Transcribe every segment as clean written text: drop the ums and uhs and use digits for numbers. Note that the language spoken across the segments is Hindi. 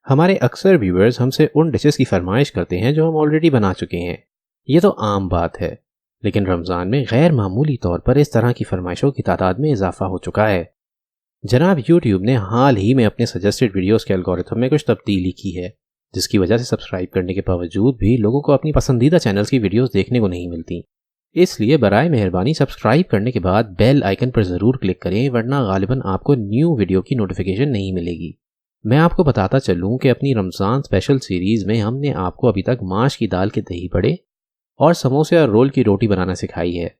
हमारे अक्सर व्यूअर्स हमसे उन डिशेस की फरमाइश करते हैं जो हम ऑलरेडी बना चुके हैं। ये तो आम बात है, लेकिन रमज़ान में गैर मामूली तौर पर इस तरह की फरमाइशों की तादाद में इजाफा हो चुका है। जनाब यूट्यूब ने हाल ही में अपने सजेस्टेड वीडियोस के एल्गोरिथम में कुछ तब्दीली की है, जिसकी वजह से सब्सक्राइब करने के बावजूद भी लोगों को अपनी पसंदीदा चैनल्स की वीडियोस देखने को नहीं मिलती। इसलिए बराए मेहरबानी सब्सक्राइब करने के बाद बेल आइकन पर ज़रूर क्लिक करें, वरना गालिबन आपको न्यू वीडियो की नोटिफिकेशन नहीं मिलेगी। मैं आपको बताता चलूं कि अपनी रमज़ान स्पेशल सीरीज़ में हमने आपको अभी तक माश की दाल के दही बड़े और समोसे और रोल की रोटी बनाना सिखाई है।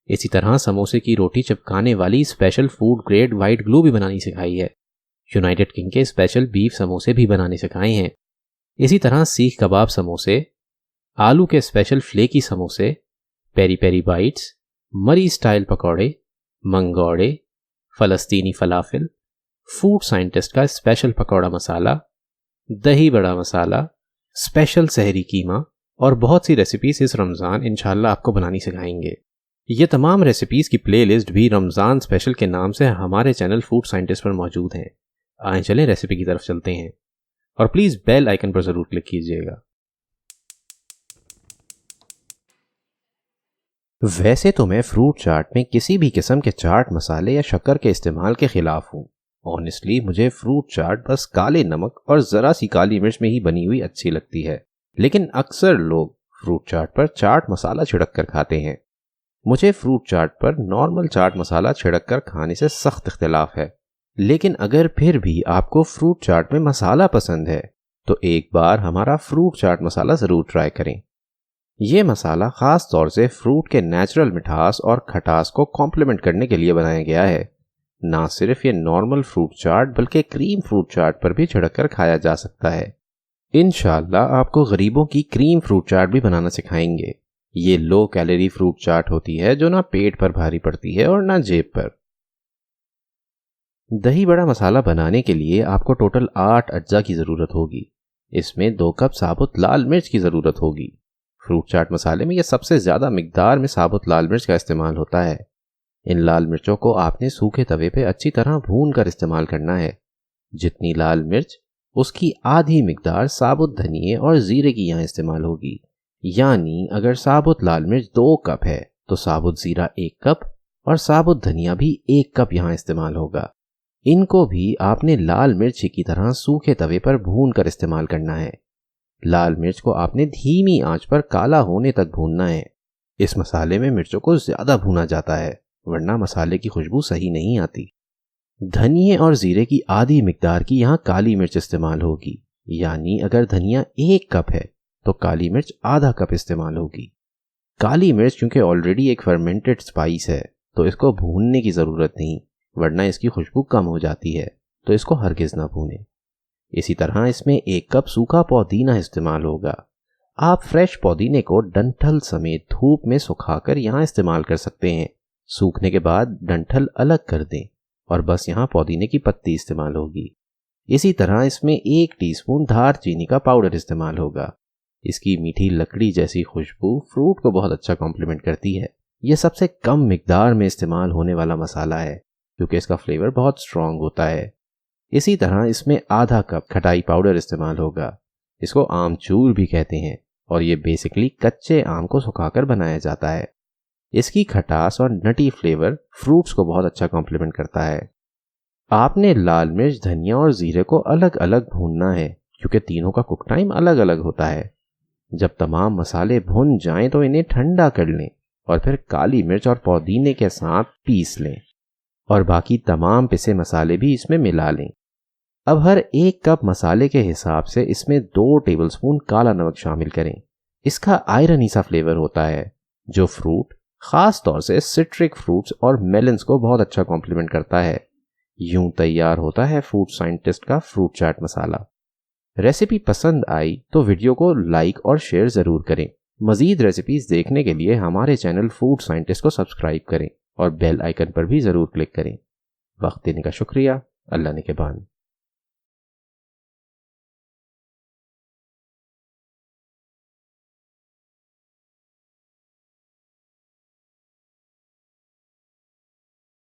इसी तरह समोसे की रोटी चिपकाने वाली special food grade white glue भी बनानी सिखाई है। यूनाइटेड किंग के स्पेशल बीफ समोसे भी बनाने सिखाए हैं। इसी तरह सीख कबाब समोसे, आलू के स्पेशल फ्लेकी समोसे, पेरी पेरी बाइट्स, मरी स्टाइल पकौड़े, मंगौड़े, फ़लस्तीनी फलाफिल, फूड साइंटिस्ट का स्पेशल पकौड़ा मसाला, दही बड़ा मसाला, स्पेशल सहरी कीमा और बहुत सी रेसिपीज इस रमज़ान इंशाल्लाह आपको बनानी सिखाएंगे। ये तमाम रेसिपीज़ की प्लेलिस्ट भी रमज़ान स्पेशल के नाम से हमारे चैनल फूड साइंटिस्ट पर मौजूद हैं। आए चलें रेसिपी की तरफ चलते हैं, और प्लीज़ बेल आइकन पर ज़रूर क्लिक कीजिएगा। वैसे तो मैं फ्रूट चाट में किसी भी किस्म के चाट मसाले या शक्कर के इस्तेमाल के खिलाफ हूँ। ऑनेस्टली मुझे फ्रूट चाट बस काले नमक और ज़रा सी काली मिर्च में ही बनी हुई अच्छी लगती है, लेकिन अक्सर लोग फ्रूट चाट पर चाट मसाला छिड़क कर खाते हैं। मुझे फ्रूट चाट पर नॉर्मल चाट मसाला छिड़क कर खाने से सख्त इख्तिलाफ है, लेकिन अगर फिर भी आपको फ्रूट चाट में मसाला पसंद है तो एक बार हमारा फ्रूट चाट मसाला ज़रूर ट्राई करें। ये मसाला ख़ास तौर से फ्रूट के नेचुरल मिठास और खटास को कॉम्प्लीमेंट करने के लिए बनाया गया है। ना सिर्फ ये नॉर्मल फ्रूट चाट बल्कि क्रीम फ्रूट चाट पर भी छिड़क कर खाया जा सकता है। इंशाल्लाह आपको गरीबों की क्रीम फ्रूट चाट भी बनाना सिखाएंगे। ये लो कैलोरी फ्रूट चाट होती है जो ना पेट पर भारी पड़ती है और ना जेब पर। दही बड़ा मसाला बनाने के लिए आपको टोटल 8 अज्जा की ज़रूरत होगी। इसमें 2 कप साबुत लाल मिर्च की ज़रूरत होगी। फ्रूट चाट मसाले में यह सबसे ज़्यादा मिकदार में साबुत लाल मिर्च का इस्तेमाल होता है। इन लाल मिर्चों को आपने सूखे तवे पे अच्छी तरह भून कर इस्तेमाल करना है। जितनी लाल मिर्च उसकी आधी मिकदार साबुत धनिए और ज़ीरे की यहाँ इस्तेमाल होगी। यानी अगर साबुत लाल मिर्च 2 कप है तो साबुत ज़ीरा 1 कप और साबुत धनिया भी 1 कप यहाँ इस्तेमाल होगा। इनको भी आपने लाल मिर्च की तरह सूखे तवे पर भून कर इस्तेमाल करना है। लाल मिर्च को आपने धीमी आंच पर काला होने तक भूनना है। इस मसाले में मिर्चों को ज़्यादा भूना जाता है, वरना मसाले की खुशबू सही नहीं आती। धनिए और ज़ीरे की आधी मिकदार की यहाँ काली मिर्च इस्तेमाल होगी। यानी अगर धनिया 1 कप है तो काली मिर्च आधा कप इस्तेमाल होगी। काली मिर्च क्योंकि ऑलरेडी एक फर्मेंटेड स्पाइस है तो इसको भूनने की ज़रूरत नहीं, वरना इसकी खुशबू कम हो जाती है, तो इसको हरगिज़ ना भूनें। इसी तरह इसमें 1 कप सूखा पुदीना इस्तेमाल होगा। आप फ्रेश पुदीने को डंठल समेत धूप में सुखाकर यहाँ इस्तेमाल कर सकते हैं। सूखने के बाद डंठल अलग कर दें और बस यहाँ पुदीने की पत्ती इस्तेमाल होगी। इसी तरह इसमें 1 टीस्पून धार चीनी का पाउडर इस्तेमाल होगा। इसकी मीठी लकड़ी जैसी खुशबू फ्रूट को बहुत अच्छा कॉम्प्लीमेंट करती है। यह सबसे कम मिकदार में इस्तेमाल होने वाला मसाला है क्योंकि इसका फ्लेवर बहुत स्ट्रॉन्ग होता है। इसी तरह इसमें आधा कप खटाई पाउडर इस्तेमाल होगा। इसको आमचूर भी कहते हैं और ये बेसिकली कच्चे आम को सुखाकर बनाया जाता है। इसकी खटास और नटी फ्लेवर फ्रूट्स को बहुत अच्छा कॉम्प्लीमेंट करता है। आपने लाल मिर्च, धनिया और जीरे को अलग अलग भूनना है क्योंकि तीनों का कुक टाइम अलग अलग होता है। जब तमाम मसाले भुन जाएं तो इन्हें ठंडा कर लें और फिर काली मिर्च और पुदीने के साथ पीस लें और बाकी तमाम पिसे मसाले भी इसमें मिला लें। अब हर 1 कप मसाले के हिसाब से इसमें 2 टेबलस्पून काला नमक शामिल करें। इसका आयरनी सा फ्लेवर होता है जो फ्रूट, खास तौर से सिट्रिक फ्रूट्स और मेलन्स को बहुत अच्छा कॉम्प्लीमेंट करता है। यूं तैयार होता है फूड साइंटिस्ट का फ्रूट चाट मसाला। रेसिपी पसंद आई तो वीडियो को लाइक और शेयर ज़रूर करें। मज़ीद रेसिपीज़ देखने के लिए हमारे चैनल फूड साइंटिस्ट को सब्सक्राइब करें और बेल आइकन पर भी ज़रूर क्लिक करें। वक्त देने का शुक्रिया। अल्लाह ने के बान।